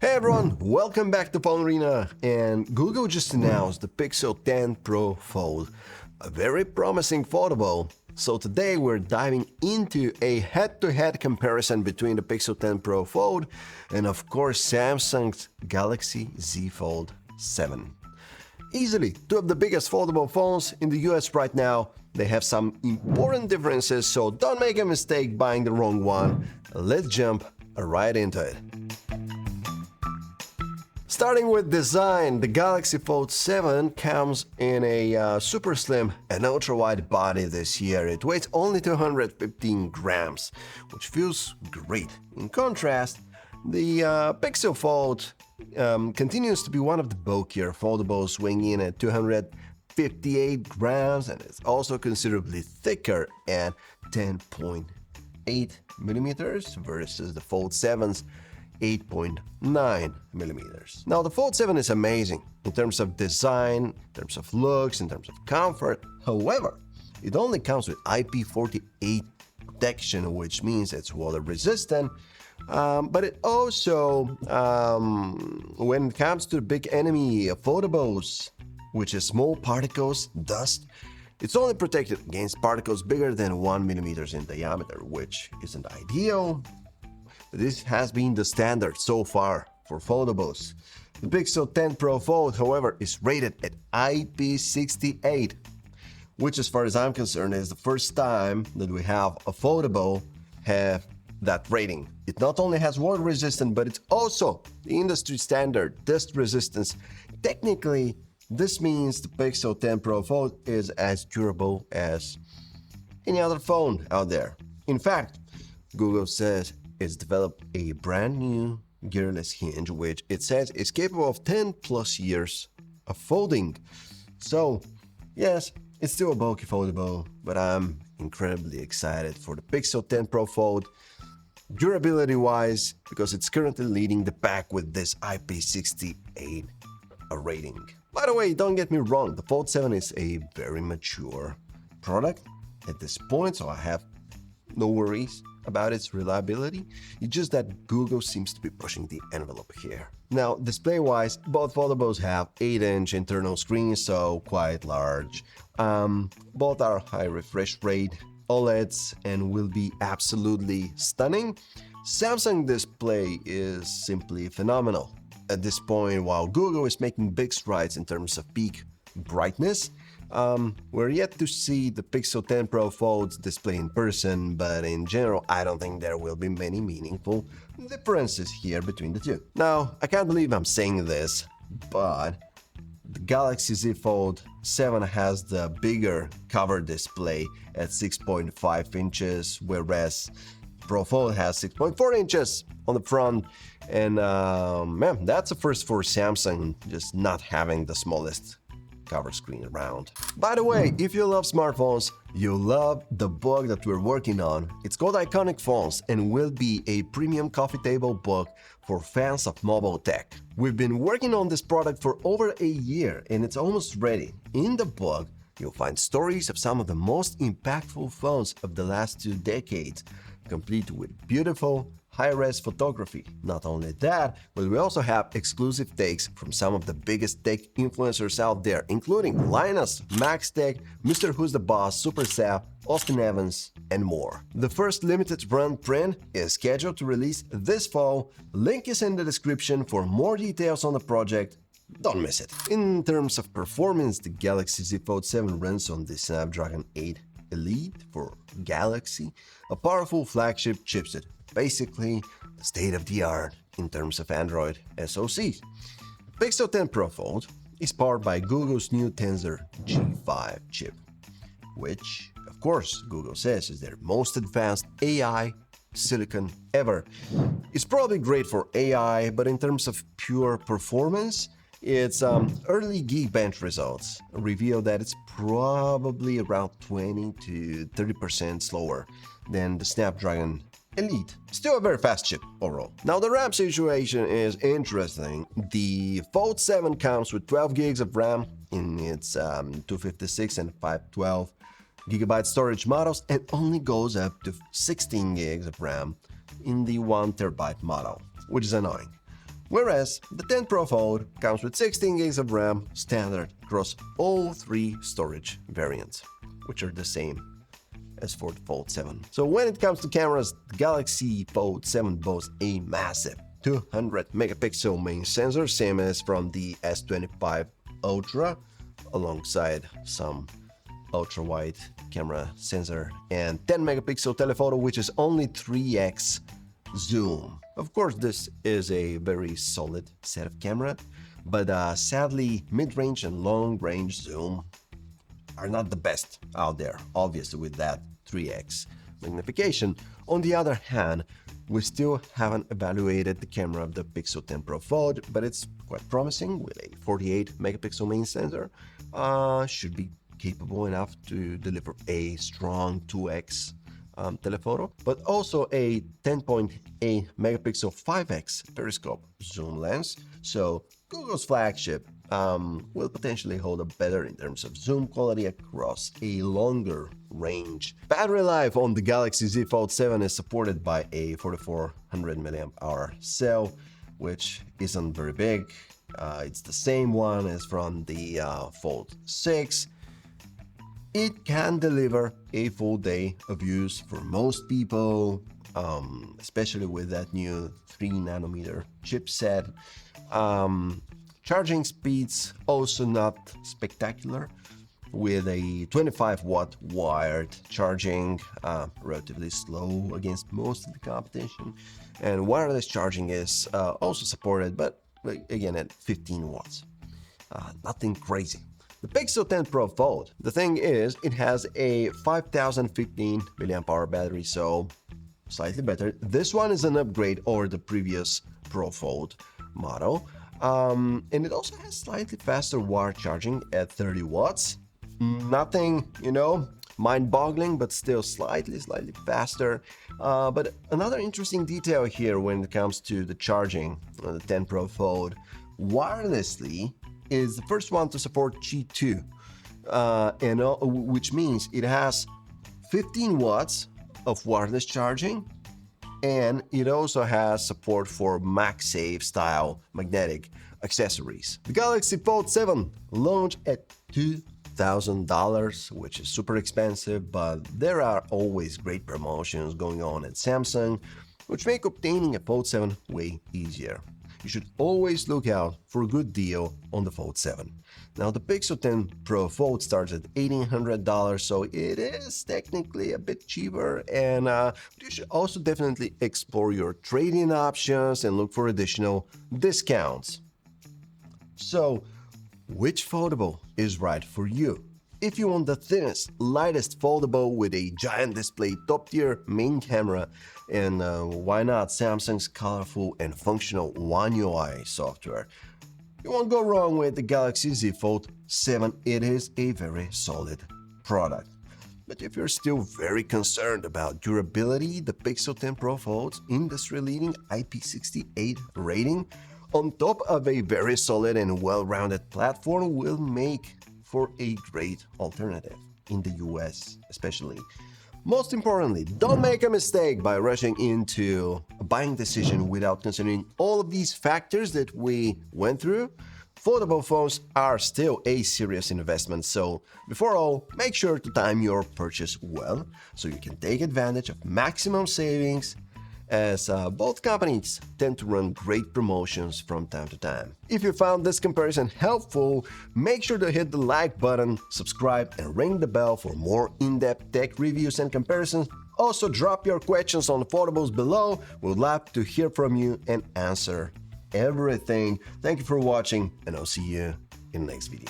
Hey everyone, welcome back to PhoneArena, and Google just announced the Pixel 10 Pro Fold, a very promising foldable. So today we're diving into a head-to-head comparison between the Pixel 10 Pro Fold and of course Samsung's Galaxy Z Fold 7. Easily two of the biggest foldable phones in the US right now. They have some important differences, so don't make a mistake buying the wrong one. Let's jump right into it. Starting with design, the Galaxy Fold 7 comes in a super slim and ultra-wide body this year. It weighs only 215 grams, which feels great. In contrast, the Pixel Fold continues to be one of the bulkier foldables, weighing in at 258 grams, and it's also considerably thicker at 10.8 millimeters versus the Fold 7's 8.9 millimeters. Now, the Fold 7 is amazing in terms of design, in terms of looks, in terms of comfort. However, it only comes with IP48 protection, which means it's water resistant. But it also, when it comes to the big enemy foldables, which is small particles, dust, it's only protected against particles bigger than 1 millimeter in diameter, which isn't ideal. This has been the standard so far for foldables. The Pixel 10 Pro Fold, however, is rated at IP68, which as far as I'm concerned is the first time that we have a foldable have that rating. It not only has water resistance, but it's also the industry standard dust resistance. Technically, this means the Pixel 10 Pro Fold is as durable as any other phone out there. In fact, Google says it's developed a brand new gearless hinge, which it says is capable of 10 plus years of folding. So, yes, it's still a bulky foldable, but I'm incredibly excited for the Pixel 10 Pro Fold, durability-wise, because it's currently leading the pack with this IP68 rating. By the way, don't get me wrong, the Fold 7 is a very mature product at this point, so I have no worries about its reliability. It's just that Google seems to be pushing the envelope here. Now, display-wise, both foldables have 8-inch internal screens, so quite large. Both are high refresh rate OLEDs and will be absolutely stunning. Samsung display is simply phenomenal. At this point, while Google is making big strides in terms of peak brightness, we're yet to see the Pixel 10 Pro Fold's display in person, but in general, I don't think there will be many meaningful differences here between the two. Now, I can't believe I'm saying this, but the Galaxy Z Fold 7 has the bigger cover display at 6.5 inches, whereas Pro Fold has 6.4 inches on the front. And man, that's a first for Samsung, just not having the smallest cover screen around. By the way, if you love smartphones, you'll love the book that we're working on. It's called Iconic Phones and will be a premium coffee table book for fans of mobile tech. We've been working on this product for over a year and it's almost ready. In the book, you'll find stories of some of the most impactful phones of the last 2 decades, complete with beautiful, high-res photography. Not only that, but we also have exclusive takes from some of the biggest tech influencers out there, including Linus, Max Tech, Mr. Who's the Boss, Super Sap, Austin Evans, and more. The first limited run print is scheduled to release this fall. Link is in the description for more details on the project. Don't miss it. In terms of performance, the Galaxy Z Fold 7 runs on the Snapdragon 8 Elite for Galaxy, a powerful flagship chipset. Basically, the state-of-the-art in terms of Android SoCs. Pixel 10 Pro Fold is powered by Google's new Tensor G5 chip, which, of course, Google says is their most advanced AI silicon ever. It's probably great for AI, but in terms of pure performance, its early Geekbench results reveal that it's probably around 20 to 30% slower than the Snapdragon Elite. Still a very fast chip overall. Now the RAM situation is interesting. The Fold 7 comes with 12 gigs of RAM in its 256 and 512 gigabyte storage models and only goes up to 16 gigs of RAM in the 1 terabyte model, which is annoying. Whereas the 10 Pro Fold comes with 16 gigs of RAM standard across all three storage variants, which are the same as for the Fold 7. So when it comes to cameras, the Galaxy Fold 7 boasts a massive 200 megapixel main sensor, same as from the S25 Ultra, alongside some ultra-wide camera sensor, and 10 megapixel telephoto, which is only 3x zoom. Of course, this is a very solid set of camera, but sadly, mid-range and long-range zoom are not the best out there, obviously with that 3x magnification. On the other hand, we still haven't evaluated the camera of the Pixel 10 Pro Fold, but it's quite promising with a 48 megapixel main sensor. Should be capable enough to deliver a strong 2x telephoto, but also a 10.8 megapixel 5x periscope zoom lens. So Google's flagship will potentially hold up better in terms of zoom quality across a longer range. Battery life on the Galaxy Z Fold 7 is supported by a 4400 mAh cell, which isn't very big. It's the same one as from the Fold 6. It can deliver a full day of use for most people, especially with that new 3nm chipset. Charging speeds also not spectacular, with a 25-watt wired charging, relatively slow against most of the competition. And wireless charging is also supported, but again at 15 watts. Nothing crazy. The Pixel 10 Pro Fold, the thing is, it has a 5015 mAh battery, so slightly better. This one is an upgrade over the previous Pro Fold model. And it also has slightly faster wire charging at 30 watts. Nothing, mind-boggling, but still slightly faster. But another interesting detail here when it comes to the charging on the 10 Pro Fold, wirelessly, is the first one to support Qi2, which means it has 15 watts of wireless charging, and it also has support for MagSafe style magnetic accessories. The Galaxy Fold 7 launched at $2,000, which is super expensive, but there are always great promotions going on at Samsung, which make obtaining a Fold 7 way easier. You should always look out for a good deal on the Fold 7. Now, the Pixel 10 Pro Fold starts at $1,800, so it is technically a bit cheaper, and you should also definitely explore your trade-in options and look for additional discounts. So, which foldable is right for you? If you want the thinnest, lightest foldable with a giant display, top-tier main camera, and why not Samsung's colorful and functional One UI software, you won't go wrong with the Galaxy Z Fold 7. It is a very solid product. But if you're still very concerned about durability, the Pixel 10 Pro Fold's industry-leading IP68 rating, on top of a very solid and well-rounded platform, will make for a great alternative in the US especially. Most importantly, don't make a mistake by rushing into a buying decision without considering all of these factors that we went through. Foldable phones are still a serious investment, so before all, make sure to time your purchase well so you can take advantage of maximum savings, as both companies tend to run great promotions from time to time. If you found this comparison helpful, make sure to hit the like button, subscribe, and ring the bell for more in-depth tech reviews and comparisons. Also, drop your questions on the foldables below. We'd love to hear from you and answer everything. Thank you for watching, and I'll see you in the next video.